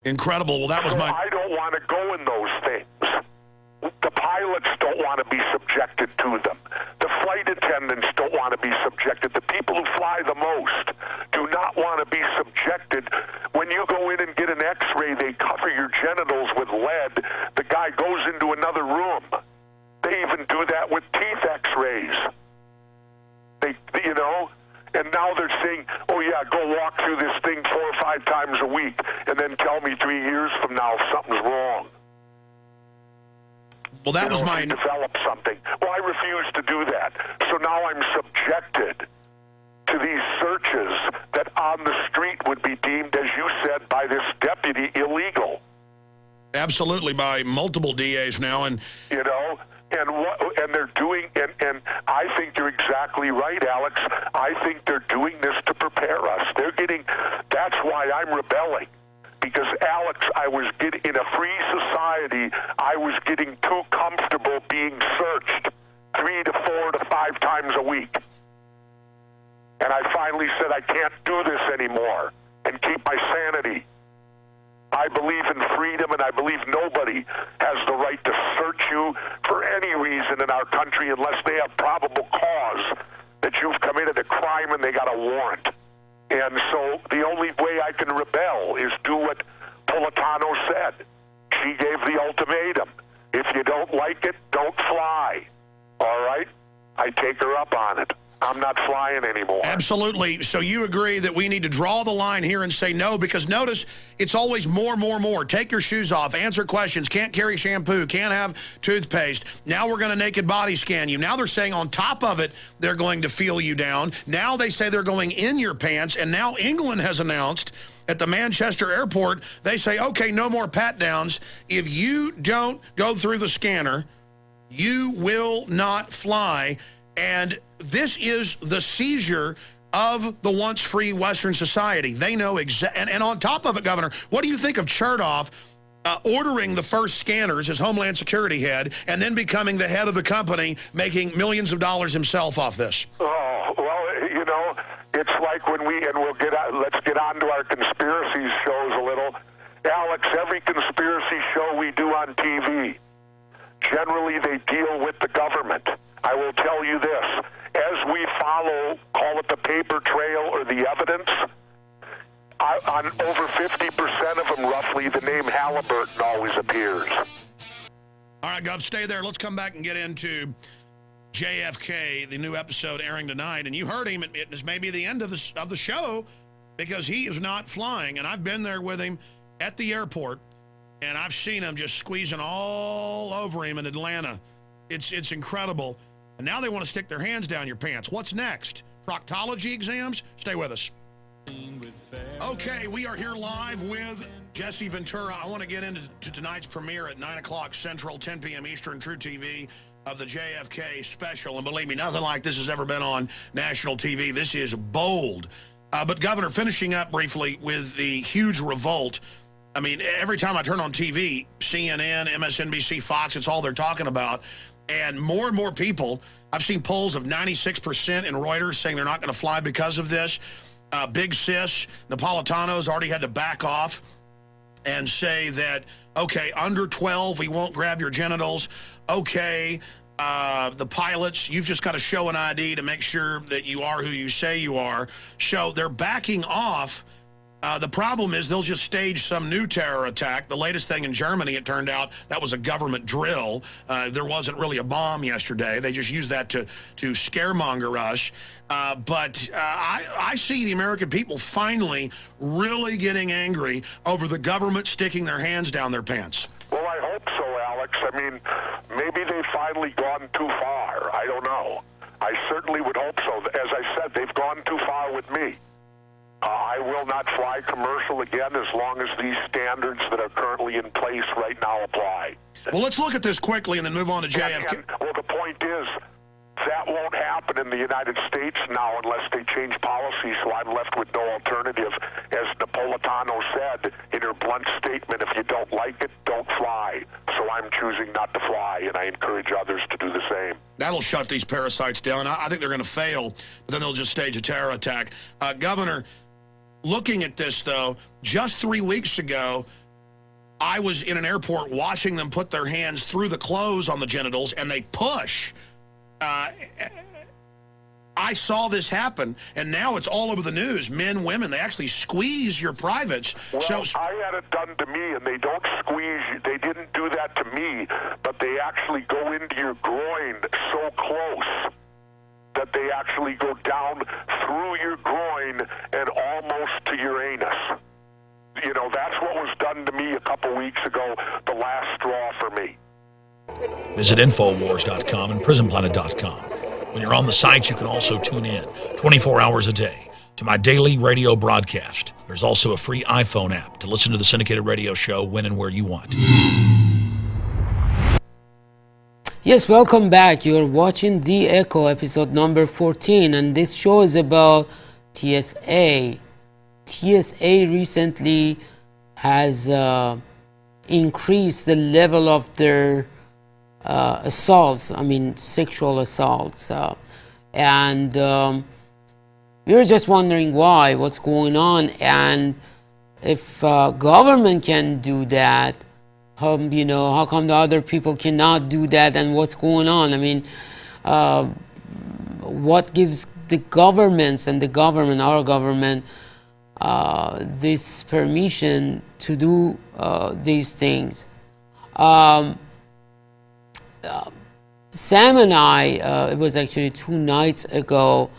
Incredible. Well, that was I don't want to go in those things. The pilots don't want to be subjected to them. The flight attendants don't want to be subjected. The people who fly the most do not want to be subjected. When you go in and get an X-ray, they cover your genitals with lead. The guy goes into another room. They even do that with teeth X-rays. And now they're saying, oh, yeah, go walk through this thing 4 or 5 times a week and then tell me 3 years from now if something's wrong. Well, that was my... develop something. Well, I refuse to do that. So now I'm subjected to these searches that on the street would be deemed, as you said, by this deputy illegal. Absolutely, by multiple DAs now. And and they're doing, and I think you're exactly right, Alex. I think they're doing this to prepare us. That's why I'm rebelling. Because, Alex, in a free society, I was getting too comfortable being searched 3 to 4 to 5 times a week. And I finally said, I can't do this anymore and keep my sanity. I believe in freedom, and I believe nobody has the right to search you for any reason in our country unless they have probable cause that you've committed a crime and they got a warrant. And so the only way I can rebel is do what Politano said. She gave the ultimatum. If you don't like it, don't fly. All right? I take her up on it. I'm not flying anymore. Absolutely. So you agree that we need to draw the line here and say no, because notice it's always more. Take your shoes off, answer questions, can't carry shampoo, can't have toothpaste. Now we're going to naked body scan you. Now they're saying on top of it, they're going to feel you down. Now they say they're going in your pants, and now England has announced at the Manchester airport, they say, okay, no more pat-downs. If you don't go through the scanner, you will not fly. And this is the seizure of the once free Western society. They know exactly. And on top of it, Governor, what do you think of Chertoff ordering the first scanners as Homeland Security head and then becoming the head of the company, making millions of dollars himself off this? Oh, well, it's like when let's get on to our conspiracy shows a little. Alex, every conspiracy show we do on TV, generally they deal with the government. I will tell you this, as we follow, call it the paper trail or the evidence, on over 50% of them, roughly, the name Halliburton always appears. All right, Gov, stay there. Let's come back and get into JFK, the new episode airing tonight. And you heard him. It is maybe the end of the show because he is not flying. And I've been there with him at the airport, and I've seen him just squeezing all over him in Atlanta. It's incredible. And now they want to stick their hands down your pants. What's next? Proctology exams? Stay with us. Okay, we are here live with Jesse Ventura. I want to get into tonight's premiere at 9 o'clock Central, 10 p.m. Eastern, True TV, of the JFK special. And believe me, nothing like this has ever been on national TV. This is bold. But, Governor, finishing up briefly with the huge revolt. I mean, every time I turn on TV, CNN, MSNBC, Fox, it's all they're talking about. And more people, I've seen polls of 96% in Reuters saying they're not going to fly because of this. Big Sis, Napolitano's already had to back off and say that, okay, under 12, we won't grab your genitals. Okay, the pilots, you've just got to show an ID to make sure that you are who you say you are. So they're backing off. The problem is they'll just stage some new terror attack. The latest thing in Germany, it turned out, that was a government drill. There wasn't really a bomb yesterday. They just used that to scaremonger us. But I see the American people finally really getting angry over the government sticking their hands down their pants. Well, I hope so, Alex. I mean, maybe they've finally gone too far. I don't know. I certainly would hope so. As I said, they've gone too far with me. I will not fly commercial again as long as these standards that are currently in place right now apply. Well, let's look at this quickly and then move on to JFK. Well, the point is, that won't happen in the United States now unless they change policy, so I'm left with no alternative. As Napolitano said in her blunt statement, if you don't like it, don't fly. So I'm choosing not to fly, and I encourage others to do the same. That'll shut these parasites down. I think they're going to fail, but then they'll just stage a terror attack. Governor, looking at this, though, just 3 weeks ago, I was in an airport watching them put their hands through the clothes on the genitals, and they push. I saw this happen, and now it's all over the news. Men, women, they actually squeeze your privates. Well, So I had it done to me, and they don't squeeze you. They didn't do that to me, but they actually go into your groin so close that they actually go down through your groin and almost to your anus. You know, that's what was done to me a couple weeks ago, the last straw for me. visit Infowars.com and PrisonPlanet.com. When you're on the sites, you can also tune in 24 hours a day to my daily radio broadcast. There's also a free iPhone app to listen to the syndicated radio show when and where you want. Yes, welcome back. You're watching The Echo, episode number 14, and this show is about TSA. TSA recently has increased the level of their assaults, sexual assaults. And we were just wondering why, what's going on, and if government can do that, how come the other people cannot do that, and what's going on? What gives the governments and our government, this permission to do these things? Sam and I, it was actually 2 nights ago,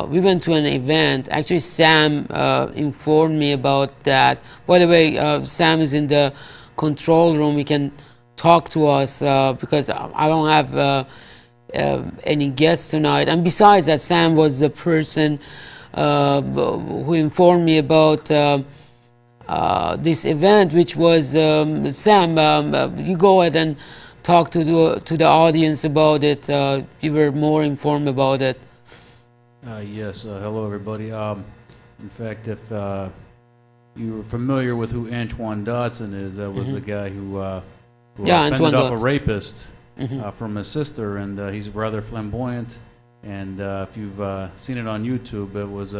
we went to an event. Actually, Sam informed me about that. By the way, Sam is in the control room. He can talk to us because I don't have any guests tonight. And besides that, Sam was the person who informed me about this event, which was Sam. You go ahead and talk to the audience about it. You were more informed about it. Yes. Hello, everybody. In fact, if you were familiar with who Antoine Dodson is, that was the guy who fended off a rapist from his sister, and he's rather flamboyant. And if you've seen it on YouTube, it was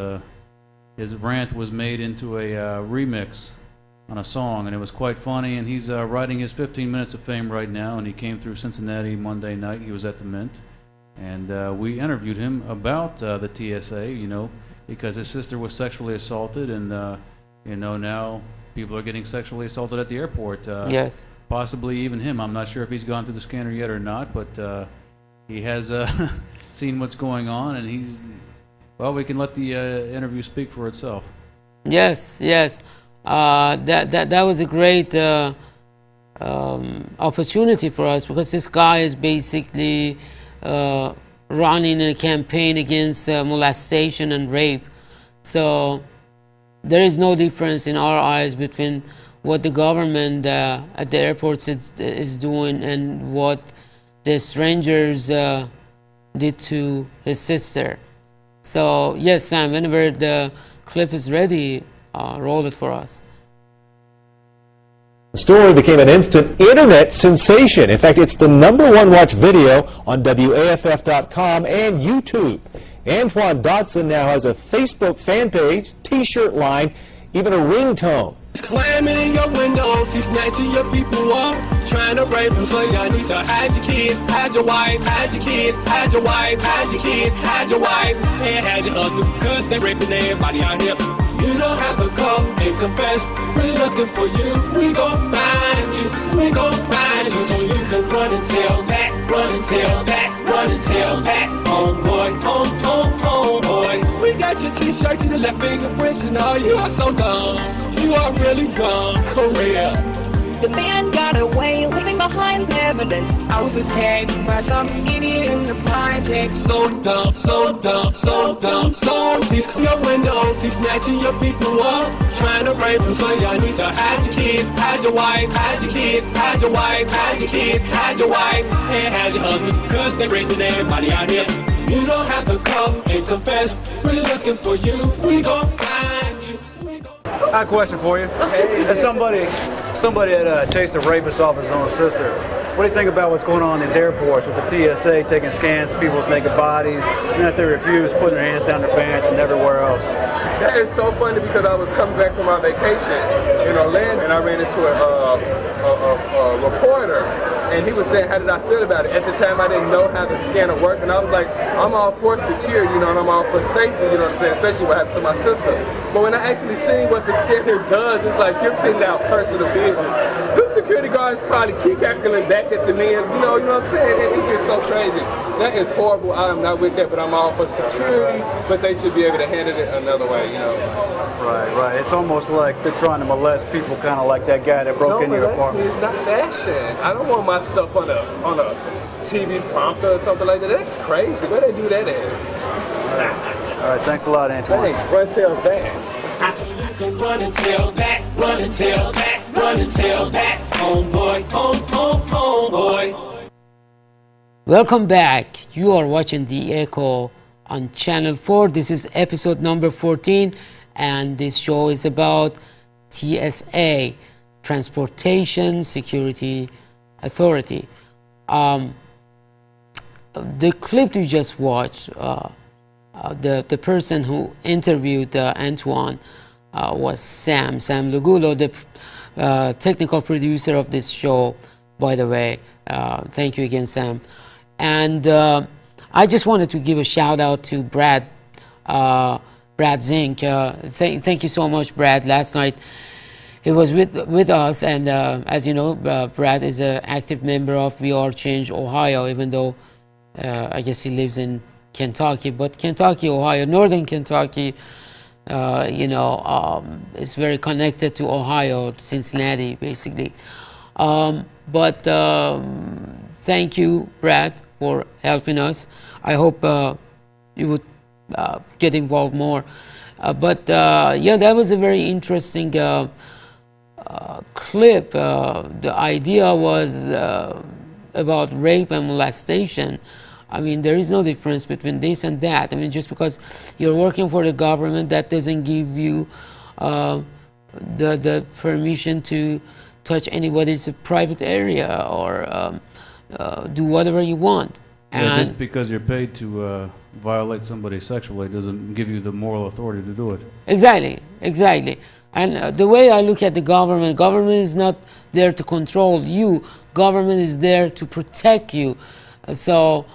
his rant was made into a remix on a song, and it was quite funny. And he's riding his 15 minutes of fame right now, and he came through Cincinnati Monday night. He was at the Mint, and we interviewed him about the TSA, because his sister was sexually assaulted, and now people are getting sexually assaulted at the airport. Yes. Possibly even him. I'm not sure if he's gone through the scanner yet or not, but he has seen what's going on, and we can let the interview speak for itself. Yes. That was a great opportunity for us, because this guy is basically running a campaign against molestation and rape. So there is no difference in our eyes between what the government at the airports is doing and what the strangers did to his sister. So yes, Sam, whenever the clip is ready, roll it for us. The story became an instant internet sensation. In fact, it's the #1 watch video on WAFF.com and YouTube. Antoine Dodson now has a Facebook fan page, t-shirt line, even a ringtone. He's climbing in your windows, he's snatching your people up, trying to rape them, so y'all need to hide your kids, hide your wife, hide your kids, hide your wife, hide your kids, hide your wife, and hide your husband, because they're raping everybody out here. You don't have to come and confess, we're looking for you, we gon' find you, we gon' find you, so you can run and tell that, run and tell that, run and tell that, homeboy, homeboy. We got your t-shirt to the left fingerprints and all, you are so dumb, you are really gone, for real. The man got away, leaving behind evidence. I was attacked by some idiot in the project. So dumb, so dumb, so dumb, so he's clear your windows, he's snatching your people up, trying to rape them, so y'all need to hide your kids, hide your wife, hide your kids, hide your wife, hide your kids, hide your wife, and hide your husband, because they're raping everybody out here. You don't have to come and confess, we're looking for you, we gon' find you. I have a question for you. As somebody that chased a rapist off his own sister, what do you think about what's going on in these airports with the TSA taking scans of people's naked bodies, and that they refuse putting their hands down their pants and everywhere else? That is so funny because I was coming back from my vacation in Orlando and I ran into a reporter and he was saying, how did I feel about it? At the time I didn't know how the scanner worked and I was like, I'm all for security, you know, and I'm all for safety, you know what I'm saying, especially what happened to my sister. But when I actually seen what the scanner does, it's like you're putting out personal business. Them security guards probably keep calculating back at the men, you know what I'm saying? It's just so crazy. That is horrible. I am not with that, but I'm all for security, but they should be able to handle it another way, you know. Right. It's almost like they're trying to molest people, kind of like that guy that broke into your apartment. It's not fashion. I don't want my stuff on a TV prompter or something like that. That's crazy. Where they do that at? All right, thanks a lot, Antoine. Thanks. Run tail back. You can run and tail back, run and tail back, run and tail back. Homeboy, homeboy. Welcome back. You are watching The Echo on Channel 4. This is episode number 14, and this show is about TSA, Transportation Security Authority. The clip you just watched, the person who interviewed Antoine was Sam Lugulo, the technical producer of this show, by the way. Thank you again, Sam. And I just wanted to give a shout out to Brad Zink. Thank you so much, Brad. Last night he was with us, and as you know, Brad is an active member of We Are Change Ohio, even though I guess he lives in Kentucky. But Kentucky, Ohio, northern Kentucky, is very connected to Ohio, Cincinnati, basically. But thank you, Brad, for helping us. I hope you would get involved more. Yeah, that was a very interesting clip. The idea was about rape and molestation. I mean, there is no difference between this and that. I mean, just because you're working for the government, that doesn't give you the permission to touch anybody's private area or do whatever you want. Yeah, just because you're paid to violate somebody sexually doesn't give you the moral authority to do it. Exactly. And the way I look at the government is not there to control you. Government is there to protect you. So,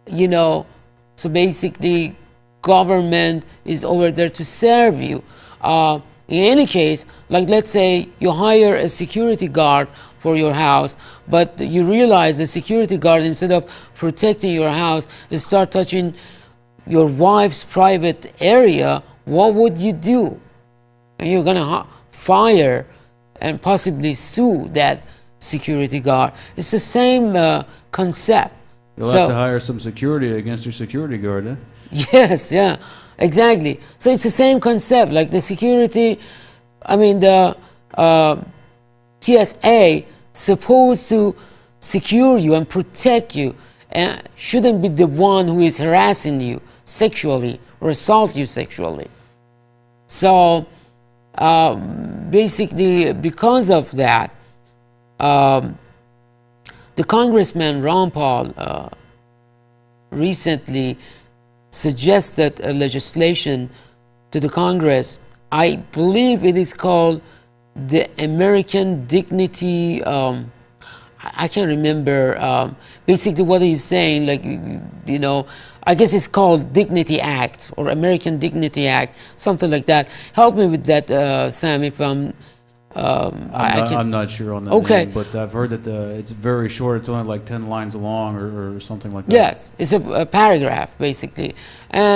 so basically, government is over there to serve you. In any case, like let's say you hire a security guard for your house, but you realize the security guard, instead of protecting your house, is start touching your wife's private area. What would you do? You're gonna fire and possibly sue that security guard. It's the same concept. You'll have to hire some security against your security guard, eh? Yes, yeah, exactly. So it's the same concept. Like the security, the TSA supposed to secure you and protect you, and shouldn't be the one who is harassing you sexually or assault you sexually. So basically, because of that, the Congressman Ron Paul recently suggested a legislation to the Congress. I believe it is called the American Dignity, I can't remember basically what he's saying, like, I guess it's called Dignity Act or American Dignity Act, something like that. Help me with that, Sam, if I'm not sure on that name, but I've heard that it's very short. It's only like 10 lines long or something like that. Yes, it's a paragraph, basically. And